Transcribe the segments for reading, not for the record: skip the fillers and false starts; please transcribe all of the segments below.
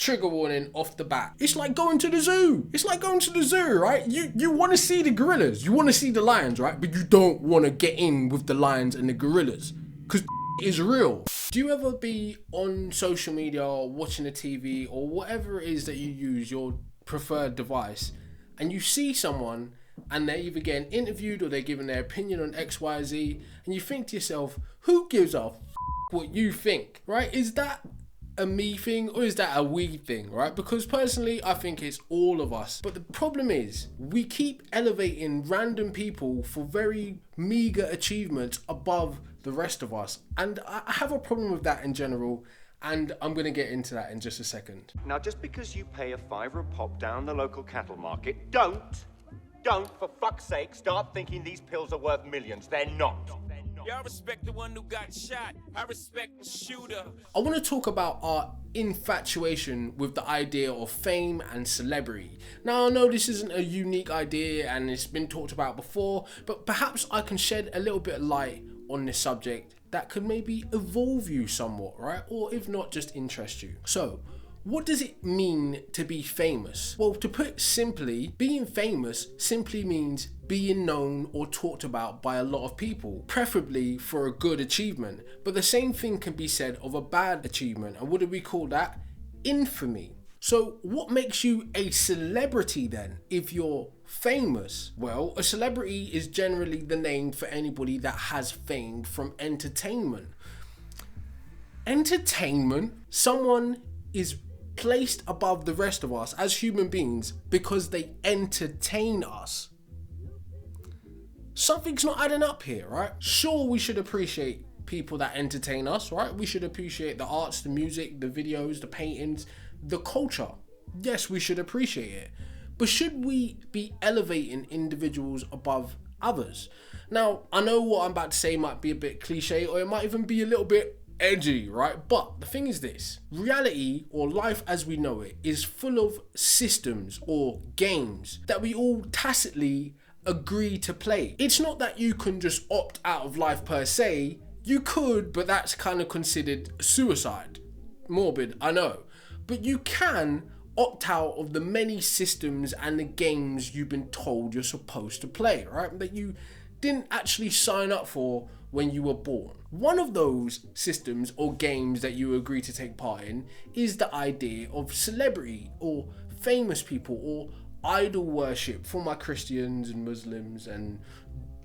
trigger warning off the bat. It's like going to the zoo. It's like going to the zoo, right? You want to see the gorillas. You want to see the lions, right? But you don't want to get in with the lions and the gorillas. Because is real. Do you ever be on social media or watching the TV or whatever it is that you use, your preferred device, and you see someone and they're either getting interviewed or they're giving their opinion on X, Y, Z, and you think to yourself, who gives a what you think, right? Is that a me thing or is that a we thing, right? Because personally, I think it's all of us. But the problem is, we keep elevating random people for very meager achievements above the rest of us. And I have a problem with that in general. And I'm going to get into that in just a second. Now, just because you pay a $5 a pop down the local cattle market, don't, for fuck's sake, start thinking these pills are worth millions. They're not. Y'all respect the one who got shot. I respect the shooter. I want to talk about our infatuation with the idea of fame and celebrity. Now, I know this isn't a unique idea and it's been talked about before, but perhaps I can shed a little bit of light on this subject that could maybe evolve you somewhat, right? Or if not, just interest you. So, what does it mean to be famous? Well, to put it simply, being famous simply means being known or talked about by a lot of people, preferably for a good achievement. But the same thing can be said of a bad achievement. And what do we call that? Infamy. So what makes you a celebrity then if you're famous? Well, a celebrity is generally the name for anybody that has fame from entertainment. Entertainment, someone is placed above the rest of us as human beings because they entertain us. Something's not adding up here, right? Sure, we should appreciate people that entertain us, right? We should appreciate the arts, the music, the videos, the paintings, the culture. Yes, we should appreciate it. But should we be elevating individuals above others? Now, I know what I'm about to say might be a bit cliche or it might even be a little bit edgy, right? But the thing is this, reality or life as we know it is full of systems or games that we all tacitly agree to play. It's not that you can just opt out of life per se. You could, but that's kind of considered suicide. Morbid, I know. But you can opt out of the many systems and the games you've been told you're supposed to play, right? That you didn't actually sign up for when you were born. One of those systems or games that you agree to take part in is the idea of celebrity or famous people or idol worship for my Christians and Muslims and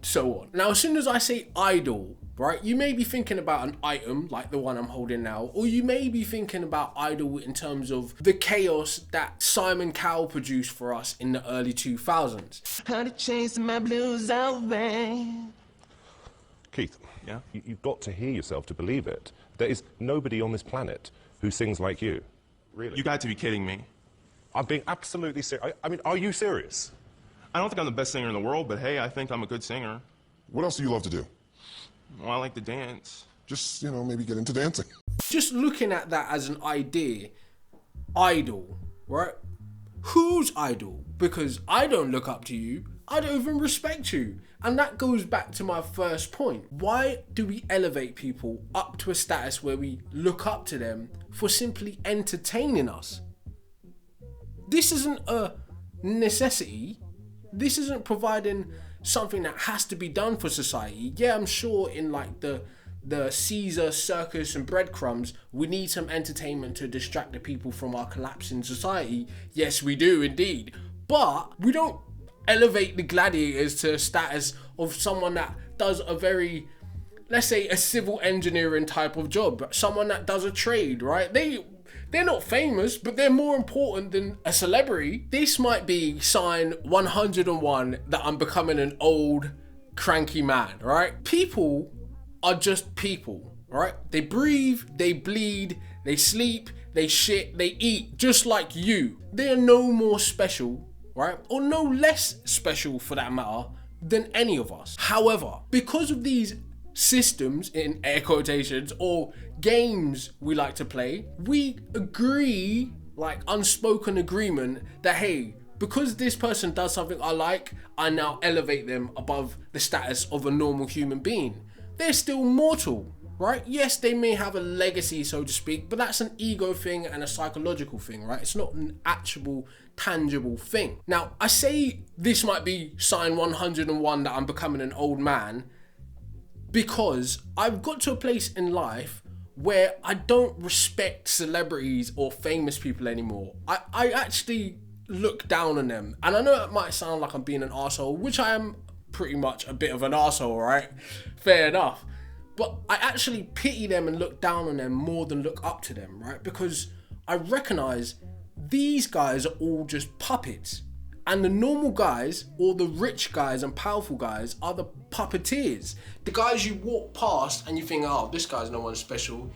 so on. Now, as soon as I say idol, right, you may be thinking about an item like the one I'm holding now, or you may be thinking about idol in terms of the chaos that Simon Cowell produced for us in the early 2000s. How to chase my blues away. Keith, yeah? You've got to hear yourself to believe it. There is nobody on this planet who sings like you. Really? You got to be kidding me. I'm being absolutely serious. I mean, are you serious? I don't think I'm the best singer in the world, but hey, I think I'm a good singer. What else do you love to do? Well, I like to dance. Just, maybe get into dancing. Just looking at that as an idea, idol, right? Who's idol? Because I don't look up to you. I don't even respect you. And that goes back to my first point. Why do we elevate people up to a status where we look up to them for simply entertaining us? This isn't a necessity. This isn't providing something that has to be done for society. Yeah, I'm sure in like the Caesar circus and breadcrumbs, we need some entertainment to distract the people from our collapsing society. Yes, we do indeed. But we don't elevate the gladiators to a status of someone that does a very, let's say, a civil engineering type of job. Someone that does a trade, right? They're not famous, but they're more important than a celebrity. This might be sign 101 that I'm becoming an old, cranky man, right? People are just people, right? They breathe, they bleed, they sleep, they shit, they eat, just like you. They are no more special, right? Or no less special for that matter than any of us. However, because of these systems, in air quotations, or games we like to play, we agree, like unspoken agreement, that hey, because this person does something I like, I now elevate them above the status of a normal human being. They're still mortal, right? Yes, they may have a legacy, so to speak, but that's an ego thing and a psychological thing, right? It's not an actual tangible thing. Now, I say this might be sign 101 that I'm becoming an old man because I've got to a place in life where I don't respect celebrities or famous people anymore. I actually look down on them. And I know it might sound like I'm being an arsehole, which I am pretty much a bit of an arsehole, right? Fair enough. But I actually pity them and look down on them more than look up to them, right? Because I recognize these guys are all just puppets. And the normal guys, or the rich guys and powerful guys, are the puppeteers. The guys you walk past and you think, oh, this guy's no one special.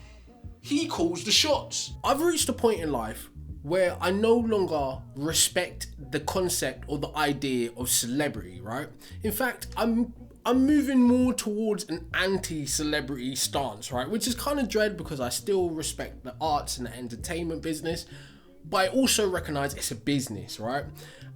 He calls the shots. I've reached a point in life where I no longer respect the concept or the idea of celebrity, right? In fact, I'm moving more towards an anti-celebrity stance, right? Which is kind of dread because I still respect the arts and the entertainment business, but I also recognize it's a business, right?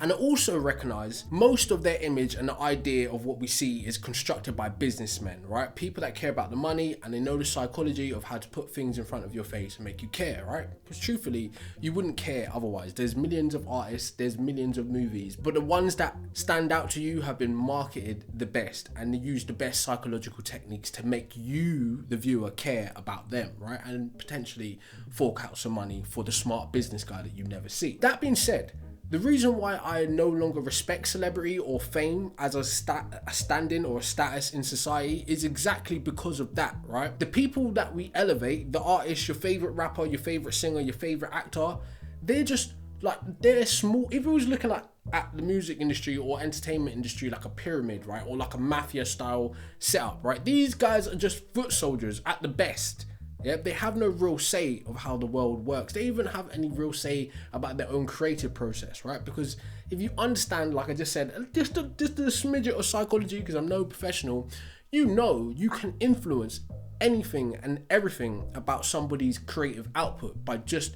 And I also recognize most of their image and the idea of what we see is constructed by businessmen, right? People that care about the money and they know the psychology of how to put things in front of your face and make you care, right? Because truthfully, you wouldn't care otherwise. There's millions of artists, there's millions of movies, but the ones that stand out to you have been marketed the best and they use the best psychological techniques to make you, the viewer, care about them, right? And potentially fork out some money for the smart business guy that you never see. That being said, the reason why I no longer respect celebrity or fame as a standing or a status in society is exactly because of that, right? The people that we elevate, the artists, your favorite rapper, your favorite singer, your favorite actor, they're just like, they're small. If we was looking at the music industry or entertainment industry like a pyramid, right? Or like a mafia style setup, right? These guys are just foot soldiers at the best. Yeah, they have no real say of how the world works. They even have any real say about their own creative process, right? Because if you understand, like I just said, just a smidget of psychology, because I'm no professional, you know you can influence anything and everything about somebody's creative output by just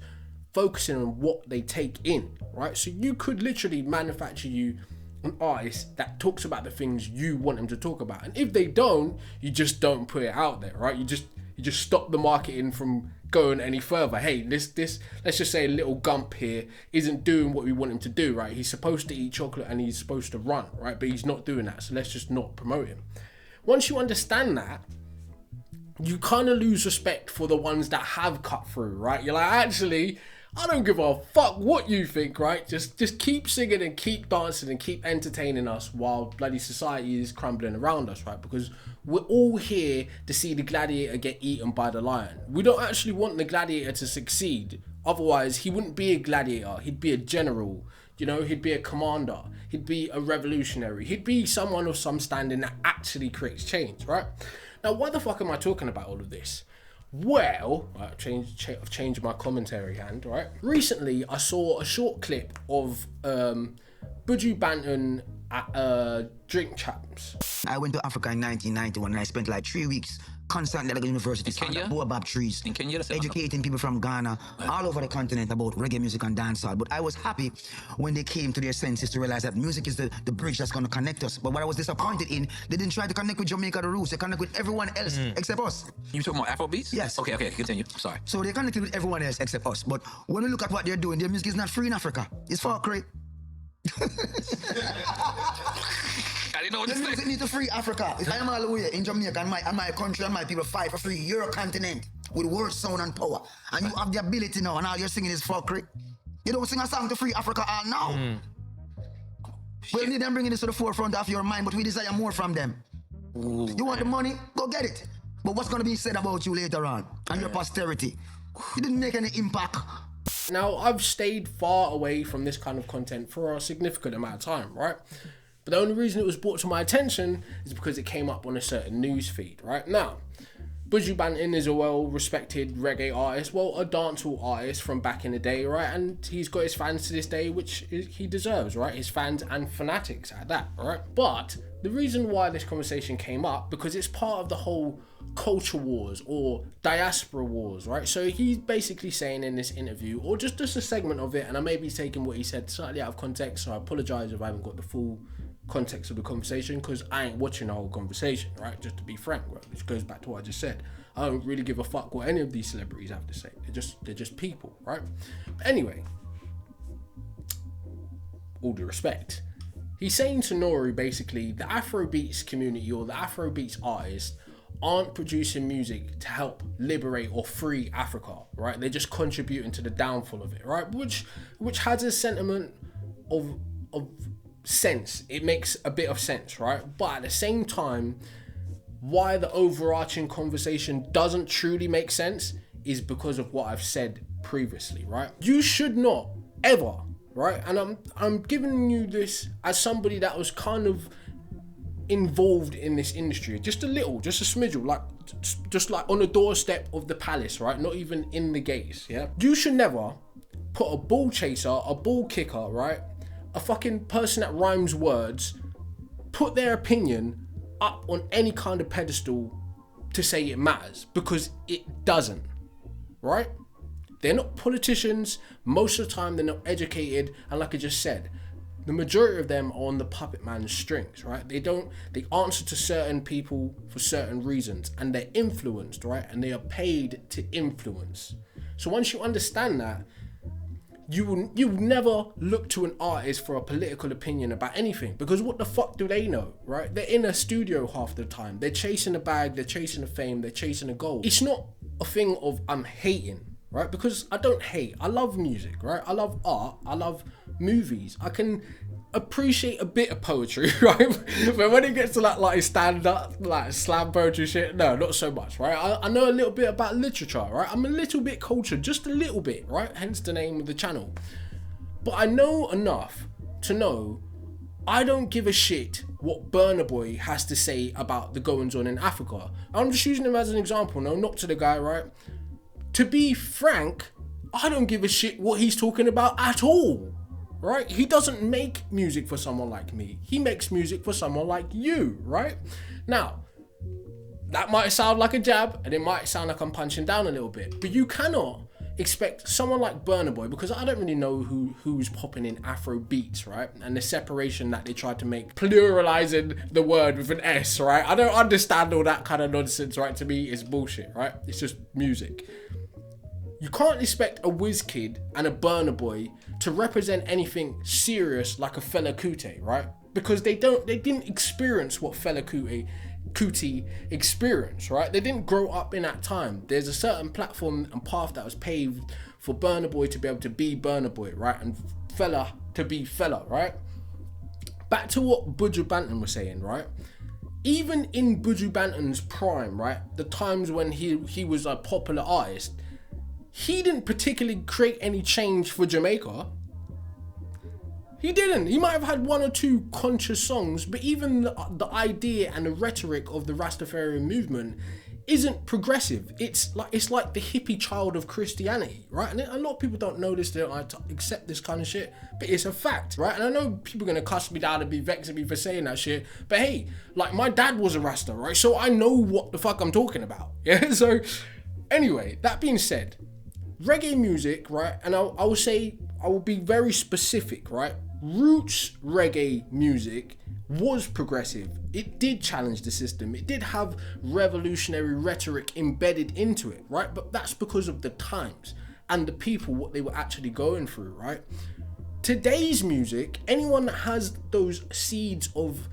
focusing on what they take in, right? So you could literally manufacture you an artist that talks about the things you want them to talk about. And if they don't, you just don't put it out there, right? You just stop the marketing from going any further. Hey, this let's just say a little Gump here isn't doing what we want him to do, right? He's supposed to eat chocolate and he's supposed to run, right? But he's not doing that, so let's just not promote him. Once you understand that, you kind of lose respect for the ones that have cut through, right? You're like, actually, I don't give a fuck what you think, right? Just keep singing and keep dancing and keep entertaining us while bloody society is crumbling around us, right? Because we're all here to see the gladiator get eaten by the lion. We don't actually want the gladiator to succeed. Otherwise, he wouldn't be a gladiator. He'd be a general. You know, he'd be a commander. He'd be a revolutionary. He'd be someone of some standing that actually creates change, right? Now, why the fuck am I talking about all of this? Well, I've changed my commentary hand, right? Recently, I saw a short clip of Buju Banton at Drink Champs. I went to Africa in 1991 and I spent like 3 weeks constantly at the universities under baobab trees, educating people from Ghana, all over the continent about reggae music and dancehall. But I was happy when they came to their senses to realize that music is the bridge that's going to connect us. But what I was disappointed in, they didn't try to connect with Jamaica the roots. They connect with everyone else except us. You talking about Afrobeats? Yes. Okay, continue. Sorry. So they connected with everyone else except us. But when we look at what they're doing, their music is not free in Africa. It's for great. I didn't know what to The say. music need to free Africa. I am all the way in Jamaica and my country and my people fight for free your continent with word, sound and power. And you have the ability now and all you're singing is folklore. You don't sing a song to free Africa all now. We need them bringing this to the forefront of your mind, but we desire more from them. You want the money? Go get it. But what's going to be said about you later on and your posterity? You didn't make any impact. Now, I've stayed far away from this kind of content for a significant amount of time, right? But the only reason it was brought to my attention is because it came up on a certain news feed, right? Now, Buju Banton is a well-respected reggae artist, well, a dancehall artist from back in the day, right? And he's got his fans to this day, which he deserves, right? His fans and fanatics at that, right? But the reason why this conversation came up, because it's part of the whole culture wars or diaspora wars, right? So he's basically saying in this interview, or just a segment of it, and I may be taking what he said slightly out of context, so I apologize if I haven't got the full context of the conversation, because I ain't watching the whole conversation, right? Just to be frank, right? Which goes back to what I just said. I don't really give a fuck what any of these celebrities have to say. They're just people, right? But anyway, all due respect, he's saying to Nori basically the Afrobeats community or the Afrobeats artists aren't producing music to help liberate or free Africa, right? They're just contributing to the downfall of it, right? Which has a sentiment of sense. It makes a bit of sense, right? But at the same time, why the overarching conversation doesn't truly make sense is because of what I've said previously, right? You should not ever, right? And I'm giving you this as somebody that was kind of involved in this industry, just a little, just a smidge, like just like on the doorstep of the palace, right? Not even in the gates, yeah? You should never put a ball chaser, a ball kicker, right? A fucking person that rhymes words, put their opinion up on any kind of pedestal to say it matters, because it doesn't, right? They're not politicians. Most of the time they're not educated, and like I just said, the majority of them are on the puppet man's strings, right? They answer to certain people for certain reasons, and they're influenced, right? And they are paid to influence. So once you understand that, you will never look to an artist for a political opinion about anything, because what the fuck do they know, right? They're in a studio half the time. They're chasing a bag, they're chasing a fame, they're chasing a goal. It's not a thing of I'm hating, right? Because I don't hate. I love music, right? I love art. I love movies. I can appreciate a bit of poetry, right? But when it gets to like stand up, like slam poetry shit, no, not so much, right? I know a little bit about literature, right? I'm a little bit cultured, just a little bit, right? Hence the name of the channel. But I know enough to know I don't give a shit what Burna Boy has to say about the goings on in Africa. I'm just using him as an example, no, not to the guy, right? To be frank, I don't give a shit what he's talking about at all. Right? He doesn't make music for someone like me. He makes music for someone like you, right? Now, that might sound like a jab, and it might sound like I'm punching down a little bit, but you cannot expect someone like Burna Boy, because I don't really know who's popping in Afro beats, right? And the separation that they tried to make, pluralizing the word with an S, right? I don't understand all that kind of nonsense, right? To me, it's bullshit, right? It's just music. You can't expect a Wizkid and a Burna Boy to represent anything serious like a Fela Kuti, right? Because they didn't experience what Fela Kuti experienced, right? They didn't grow up in that time. There's a certain platform and path that was paved for Burna Boy to be able to be Burna Boy, right? And Fela to be Fela, right? Back to what Buju Banton was saying, right? Even in Buju Banton's prime, right? The times when he was a popular artist, he didn't particularly create any change for Jamaica. He didn't. He might have had one or two conscious songs, but even the idea and the rhetoric of the Rastafarian movement isn't progressive. It's like the hippie child of Christianity, right? And a lot of people don't know this, they don't like to accept this kind of shit, but it's a fact, right? And I know people are gonna cuss me down and be vexing me for saying that shit, but hey, like my dad was a Rasta, right? So I know what the fuck I'm talking about, yeah? So anyway, that being said, reggae music, right? And I will be very specific, right? Roots reggae music was progressive. It did challenge the system. It did have revolutionary rhetoric embedded into it, right? But that's because of the times and the people, what they were actually going through, right? Today's music, anyone that has those seeds of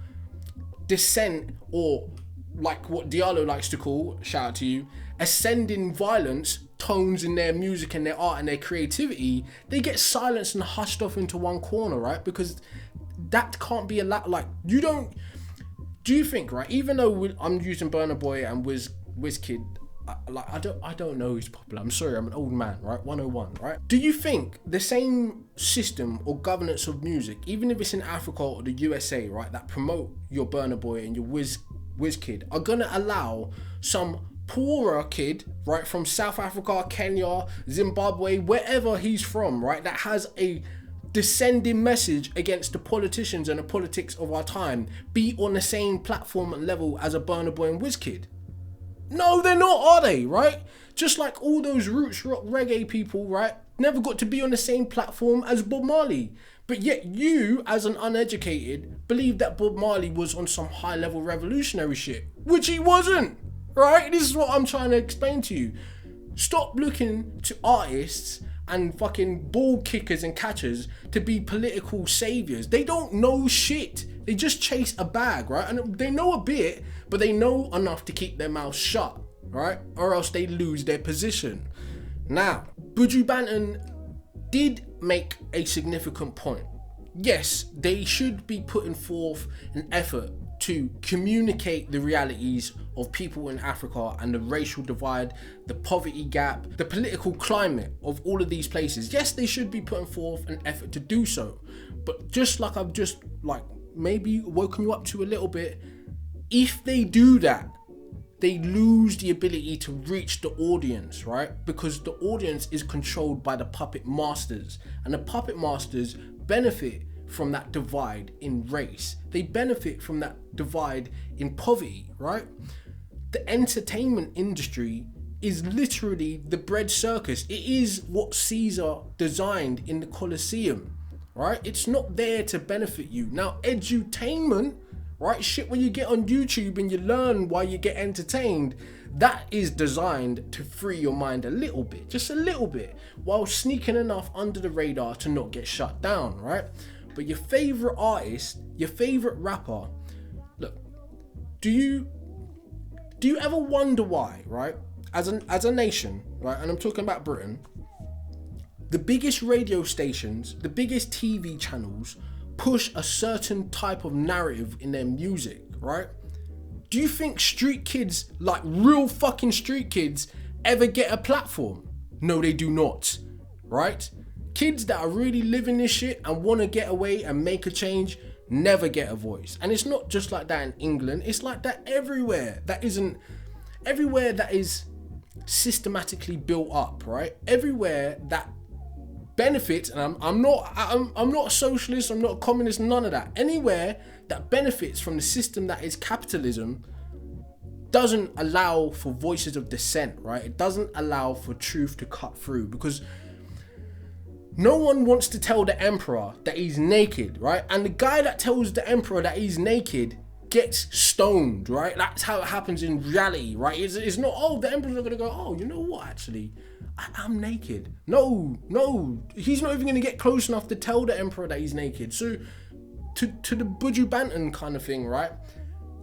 dissent, or like what Diallo likes to call, shout out to you, ascending violence tones in their music and their art and their creativity, they get silenced and hushed off into one corner, right? Because that can't be allowed. Like, you don't, do you think, right? Even though I'm using Burna Boy and Wizkid, I don't know who's popular. I'm sorry, I'm an old man, right? 101, right? Do you think the same system or governance of music, even if it's in Africa or the USA, right, that promote your Burna Boy and your Wizkid, are gonna allow some poorer kid, right, from South Africa, Kenya, Zimbabwe, wherever he's from, right, that has a descending message against the politicians and the politics of our time, be on the same platform and level as a Burna Boy and Wizkid? No, they're not, are they, right? Just like all those roots rock reggae people, right, never got to be on the same platform as Bob Marley. But yet you, as an uneducated, believe that Bob Marley was on some high-level revolutionary shit, which he wasn't, right? This is what I'm trying to explain to you. Stop looking to artists and fucking ball kickers and catchers to be political saviors. They don't know shit. They just chase a bag, right? And they know a bit, but they know enough to keep their mouths shut, right? Or else they lose their position. Now, Buju Banton did make a significant point. Yes, they should be putting forth an effort to communicate the realities of people in Africa and the racial divide, the poverty gap, the political climate of all of these places. Yes, they should be putting forth an effort to do so. But just like I've just maybe woken you up to a little bit, if they do that, they lose the ability to reach the audience, right? Because the audience is controlled by the puppet masters, and the puppet masters benefit from that divide in race. They benefit from that divide in poverty, right? The entertainment industry is literally the bread circus. It is what Caesar designed in the Colosseum, right? It's not there to benefit you. Now, edutainment, right? Shit where you get on YouTube and you learn while you get entertained, that is designed to free your mind a little bit, just a little bit, while sneaking enough under the radar to not get shut down, right? But your favorite artist, your favorite rapper, look, do you ever wonder why, right? As a nation, right? And I'm talking about Britain, the biggest radio stations, the biggest TV channels push a certain type of narrative in their music, right? Do you think street kids, like real fucking street kids, ever get a platform? No, they do not, right? Kids that are really living this shit and want to get away and make a change never get a voice. And it's not just like that in England, it's like that everywhere that is systematically built up, right? Everywhere that benefits, and I'm not a socialist, I'm not a communist, none of that. Anywhere that benefits from the system that is capitalism doesn't allow for voices of dissent, right? It doesn't allow for truth to cut through, because no one wants to tell the emperor that he's naked, right? And the guy that tells the emperor that he's naked gets stoned, right? That's how it happens in reality, right? It's not, oh, the emperor's not gonna go, oh, you know what, actually, I'm naked. No, he's not even gonna get close enough to tell the emperor that he's naked. So, to the Buju Banton kind of thing, right?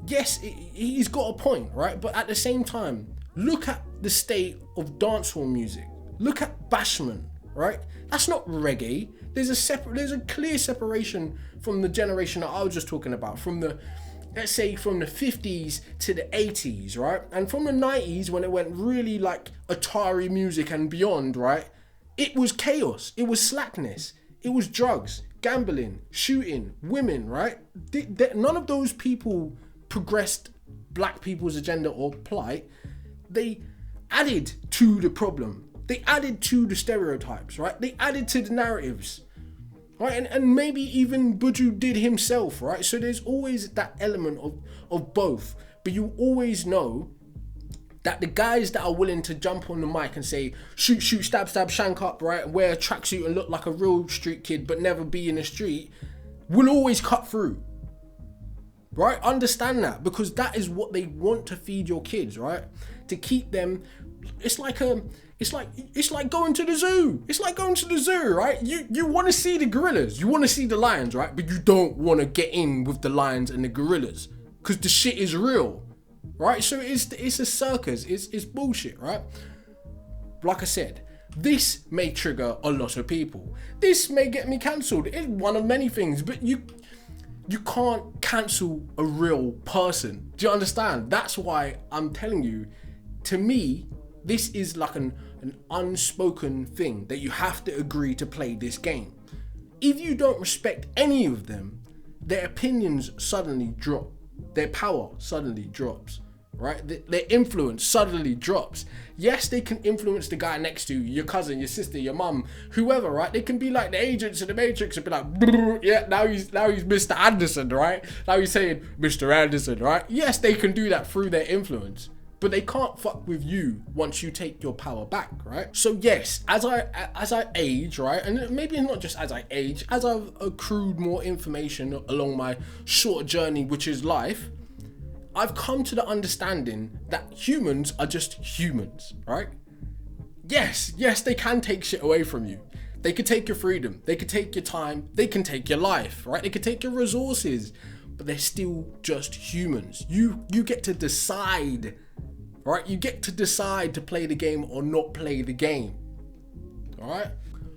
Yes, he's got a point, right? But at the same time, look at the state of dancehall music. Look at bashment, right? That's not reggae. There's a clear separation from the generation that I was just talking about, from the, let's say, from the 50s to the 80s, right? And from the 90s, when it went really like Atari music and beyond, right? It was chaos. It was slackness. It was drugs, gambling, shooting, women, right? None of those people progressed black people's agenda or plight. They added to the problem. They added to the stereotypes, right? They added to the narratives, right? And maybe even Buju did himself, right? So there's always that element of both. But you always know that the guys that are willing to jump on the mic and say, shoot, stab, shank up, right? Wear a tracksuit and look like a real street kid but never be in the street, will always cut through, right? Understand that, because that is what they want to feed your kids, right? To keep them, it's like going to the zoo. It's like going to the zoo, right? You want to see the gorillas, you want to see the lions, right? But you don't want to get in with the lions and the gorillas because the shit is real, right? So it's a circus. It's bullshit, right? Like I said, this may trigger a lot of people. This may get me cancelled. It's one of many things, but you can't cancel a real person. Do you understand? That's why I'm telling you, to me, this is like an unspoken thing that you have to agree to play this game. If you don't respect any of them, their opinions suddenly drop. Their power suddenly drops, right? Their influence suddenly drops. Yes, they can influence the guy next to you, your cousin, your sister, your mum, whoever, right? They can be like the agents in the Matrix and be like, yeah, now he's Mr. Anderson, right? Now he's saying Mr. Anderson, right? Yes, they can do that through their influence. but they can't fuck with you once you take your power back, right? So yes, as I age, right, and maybe not just as I age, as I've accrued more information along my short journey, which is life, I've come to the understanding that humans are just humans, right? Yes, they can take shit away from you. They could take your freedom, they could take your time, they can take your life, right? They could take your resources, but they're still just humans. You get to decide, right? You get to decide to play the game or not play the game, all right?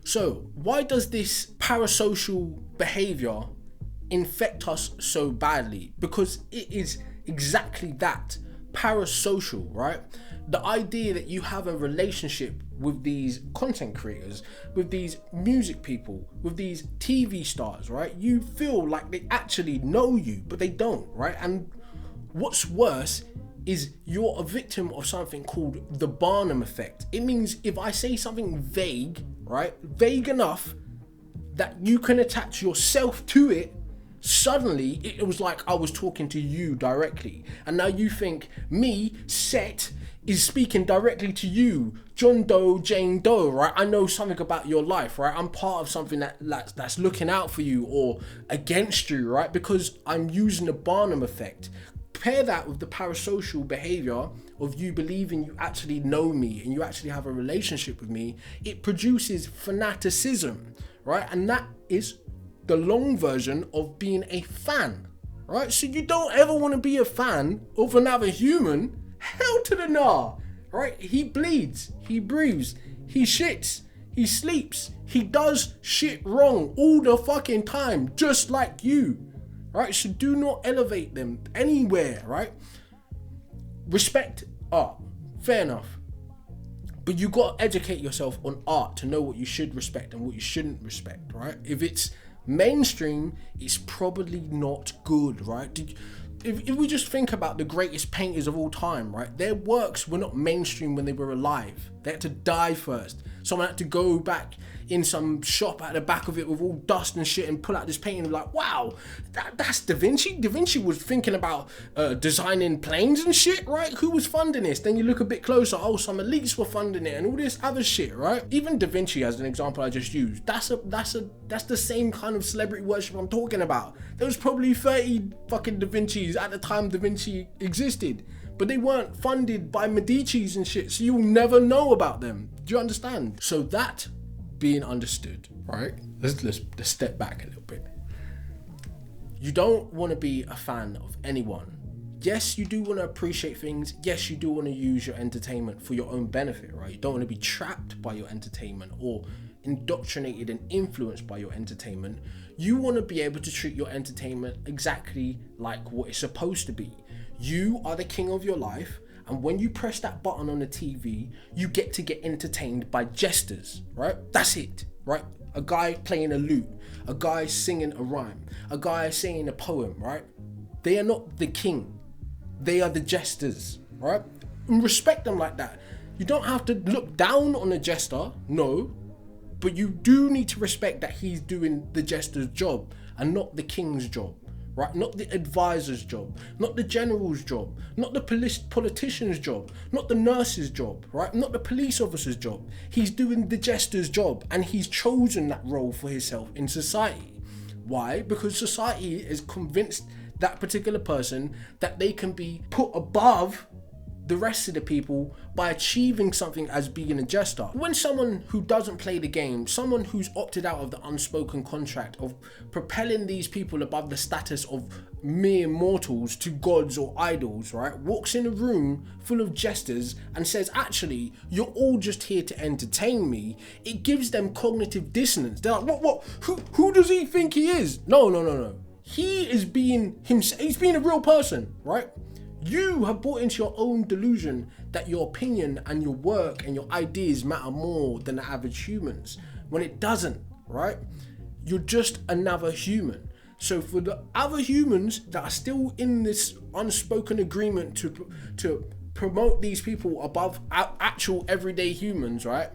So why does this parasocial behavior infect us so badly? Because it is exactly that, parasocial, right? The idea that you have a relationship with these content creators, with these music people, with these TV stars, right? You feel like they actually know you, but they don't, right? And what's worse is you're a victim of something called the Barnum effect. It means if I say something vague, right? Vague enough that you can attach yourself to it, suddenly it was like I was talking to you directly. And now you think me, Set, is speaking directly to you, John Doe, Jane Doe, right? I know something about your life, right? I'm part of something that's looking out for you or against you, right? Because I'm using the Barnum effect. Pair that with the parasocial behavior of you believing you actually know me and you actually have a relationship with me, it produces fanaticism, right? And that is the long version of being a fan, right? So you don't ever want to be a fan of another human. Hell to the nah, right? He bleeds, he breathes, he shits, he sleeps, he does shit wrong all the fucking time, just like you, right? So do not elevate them anywhere, right? Respect art, fair enough. But you got to educate yourself on art to know what you should respect and what you shouldn't respect, right? If it's mainstream, it's probably not good, right? If we just think about the greatest painters of all time, right? Their works were not mainstream when they were alive. They had to die first. Someone had to go back in some shop at the back of it with all dust and shit and pull out this painting and be like, wow, that's Da Vinci? Da Vinci was thinking about designing planes and shit, right? Who was funding this? Then you look a bit closer, oh, some elites were funding it and all this other shit, right? Even Da Vinci, as an example I just used, that's the same kind of celebrity worship I'm talking about. There was probably 30 fucking Da Vincis at the time Da Vinci existed, but they weren't funded by Medici's and shit, so you'll never know about them. Do you understand? So that being understood, right? Let's step back a little bit. You don't want to be a fan of anyone. Yes, you do want to appreciate things. Yes, you do want to use your entertainment for your own benefit, right? You don't want to be trapped by your entertainment or indoctrinated and influenced by your entertainment. You want to be able to treat your entertainment exactly like what it's supposed to be. You are the king of your life, and when you press that button on the TV, you get to get entertained by jesters, right? That's it, right? A guy playing a lute, a guy singing a rhyme, a guy saying a poem, right? They are not the king. They are the jesters, right? And respect them like that. You don't have to look down on a jester, no, but you do need to respect that he's doing the jester's job and not the king's job. Right, not the advisor's job, not the general's job, not the politician's job, not the nurse's job, right? Not the police officer's job. He's doing the jester's job, and he's chosen that role for himself in society. Why? Because society is convinced that particular person that they can be put above the rest of the people by achieving something as being a jester. When someone who doesn't play the game, someone who's opted out of the unspoken contract of propelling these people above the status of mere mortals to gods or idols, right, walks in a room full of jesters and says, actually, you're all just here to entertain me, it gives them cognitive dissonance. They're like, what? Who does he think he is? No. He is being himself. He's being a real person, right? You have bought into your own delusion that your opinion and your work and your ideas matter more than the average humans, when it doesn't, right? You're just another human. So for the other humans that are still in this unspoken agreement to promote these people above actual everyday humans, right?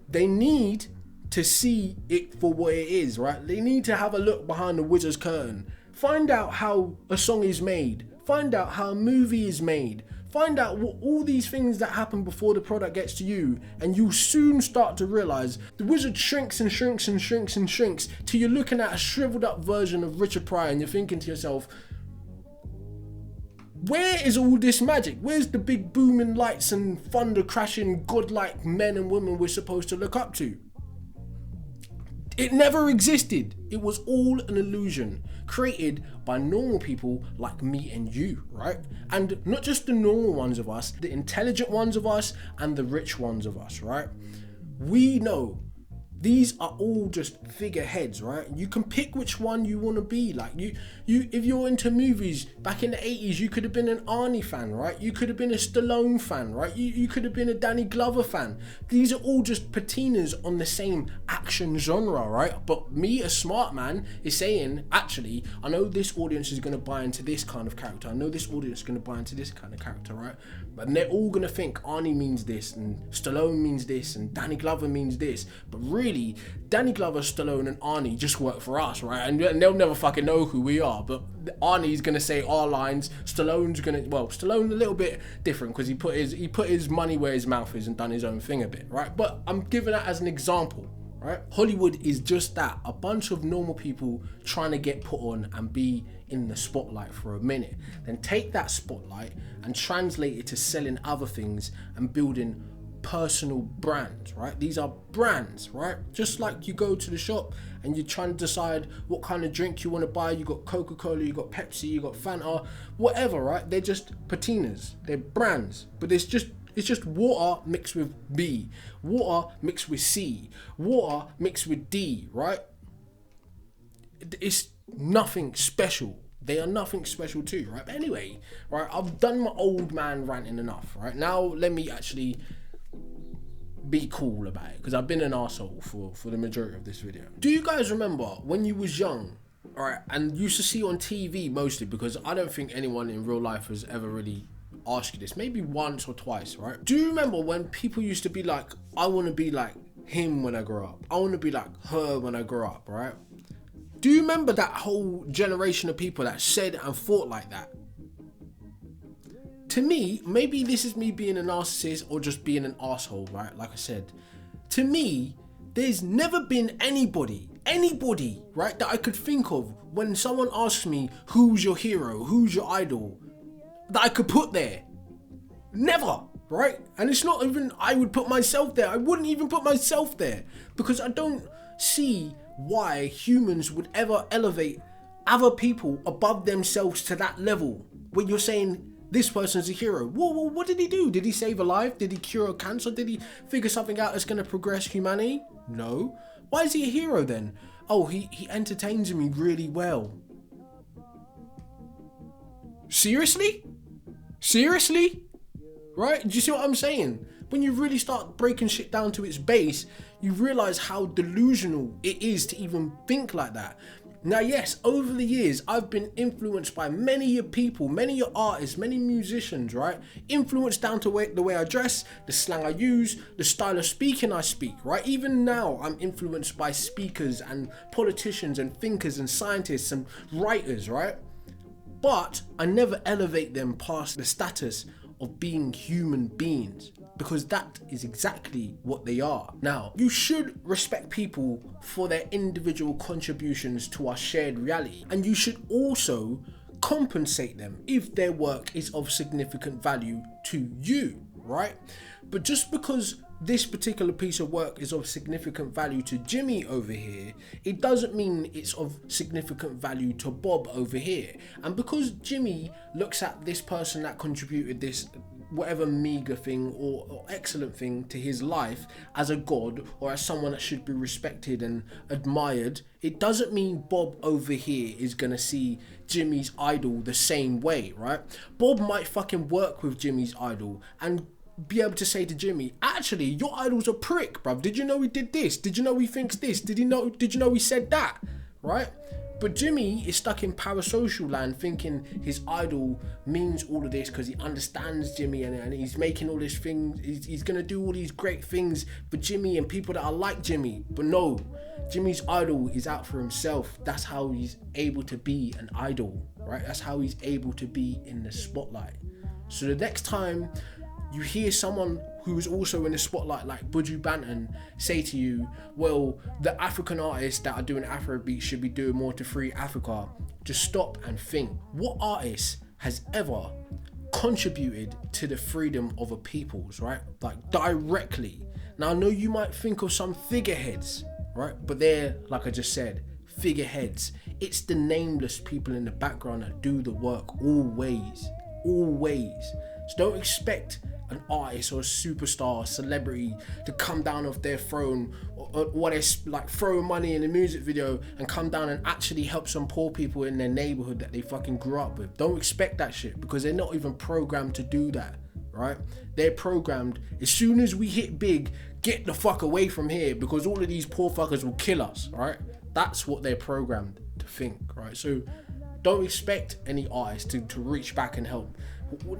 They need to see it for what it is, right? They need to have a look behind the wizard's curtain. Find out how a song is made. Find out how a movie is made. Find out what all these things that happen before the product gets to you, and you'll soon start to realize the wizard shrinks and shrinks and shrinks and shrinks till you're looking at a shriveled up version of Richard Pryor, and you're thinking to yourself, where is all this magic? Where's the big booming lights and thunder crashing godlike men and women we're supposed to look up to? It never existed. It was all an illusion created by normal people like me and you, right? And not just the normal ones of us, the intelligent ones of us and the rich ones of us, right? We know these are all just figureheads, right? You can pick which one you want to be. Like you, if you're into movies, back in the 80s, you could have been an Arnie fan, right? You could have been a Stallone fan, right? You could have been a Danny Glover fan. These are all just patinas on the same action genre, right? But me, a smart man, is saying, actually, I know this audience is going to buy into this kind of character. I know this audience is going to buy into this kind of character, right? But they're all going to think Arnie means this, and Stallone means this, and Danny Glover means this. But really, Danny Glover, Stallone, and Arnie just work for us, right? And they'll never fucking know who we are. But Arnie's gonna say our lines. Stallone a little bit different because he put his money where his mouth is and done his own thing a bit, right? But I'm giving that as an example, right? Hollywood is just that, a bunch of normal people trying to get put on and be in the spotlight for a minute. Then take that spotlight and translate it to selling other things and building personal brands, right? These are brands, right? Just like you go to the shop and you're trying to decide what kind of drink you want to buy. You got Coca-Cola, you got Pepsi, you got Fanta, whatever, right? They're just patinas, they're brands, but it's just water mixed with B, water mixed with C, water mixed with D, right? It's nothing special. They are nothing special too, right? But anyway, right, I've done my old man ranting enough, right? Now let me actually be cool about it, because I've been an arsehole for the majority of this video. Do you guys remember when you was young, alright, and used to see on TV mostly, because I don't think anyone in real life has ever really asked you this, maybe once or twice, right? Do you remember when people used to be like, I want to be like him when I grow up, I want to be like her when I grow up, right? Do you remember that whole generation of people that said and thought like that? To me, maybe this is me being a narcissist or just being an asshole, right? Like I said, to me, there's never been anybody, right, that I could think of when someone asks me, who's your hero, who's your idol, that I could put there. Never, right? And it's not even I would put myself there. I wouldn't even put myself there, because I don't see why humans would ever elevate other people above themselves to that level where you're saying, this person's a hero. Whoa, what did he do? Did he save a life? Did he cure cancer? Did he figure something out that's going to progress humanity? No. Why is he a hero then? Oh, he entertains me really well. Seriously? Seriously? Right? Do you see what I'm saying? When you really start breaking shit down to its base, you realize how delusional it is to even think like that. Now, yes, over the years, I've been influenced by many people, many artists, many musicians, right? Influenced down to the way I dress, the slang I use, the style of speaking I speak, right? Even now, I'm influenced by speakers and politicians and thinkers and scientists and writers, right? But I never elevate them past the status of being human beings, because that is exactly what they are. Now, you should respect people for their individual contributions to our shared reality, and you should also compensate them if their work is of significant value to you, right? But just because this particular piece of work is of significant value to Jimmy over here, it doesn't mean it's of significant value to Bob over here. And because Jimmy looks at this person that contributed this whatever meager thing or excellent thing to his life as a god or as someone that should be respected and admired, it doesn't mean Bob over here is gonna see Jimmy's idol the same way, right? Bob might fucking work with Jimmy's idol and be able to say to Jimmy, actually, your idol's a prick, bruv. Did you know he did this? Did you know he thinks this? Did you know he said that? Right? But Jimmy is stuck in parasocial land thinking his idol means all of this because he understands Jimmy and he's making all these things, he's gonna do all these great things for Jimmy and people that are like Jimmy. But no, Jimmy's idol is out for himself. That's how he's able to be an idol, right? That's how he's able to be in the spotlight. So the next time you hear someone who's also in the spotlight like Buju Banton say to you, well, the African artists that are doing Afrobeats should be doing more to free Africa, just stop and think. What artist has ever contributed to the freedom of a people's, right? Like directly. Now I know you might think of some figureheads, right? But they're, like I just said, figureheads. It's the nameless people in the background that do the work always. So don't expect an artist or a superstar, celebrity to come down off their throne or they like throw money in a music video and come down and actually help some poor people in their neighborhood that they fucking grew up with. Don't expect that shit, because they're not even programmed to do that, right? They're programmed, as soon as we hit big, get the fuck away from here because all of these poor fuckers will kill us, right? That's what they're programmed to think, right? So don't expect any artist to reach back and help.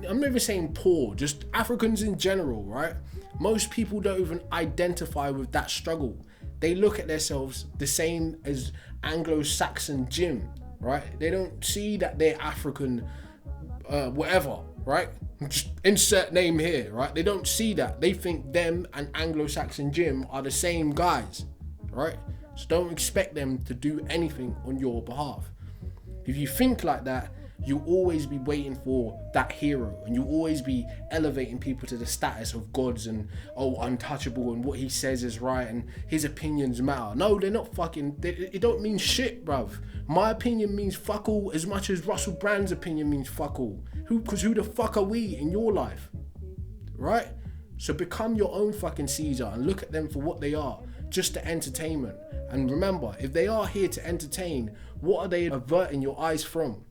I'm never saying poor, just Africans in general, right? Most people don't even identify with that struggle. They look at themselves the same as Anglo-Saxon Jim, right? They don't see that they're African, whatever, right? Just insert name here, right? They don't see that. They think them and Anglo-Saxon Jim are the same guys, right? So don't expect them to do anything on your behalf. If you think like that, you'll always be waiting for that hero, and you'll always be elevating people to the status of gods and untouchable, and what he says is right and his opinions matter. No, they're not fucking, it don't mean shit, bruv. My opinion means fuck all as much as Russell Brand's opinion means fuck all. Because who the fuck are we in your life, right? So become your own fucking Caesar and look at them for what they are, just the entertainment. And remember, if they are here to entertain, what are they averting your eyes from?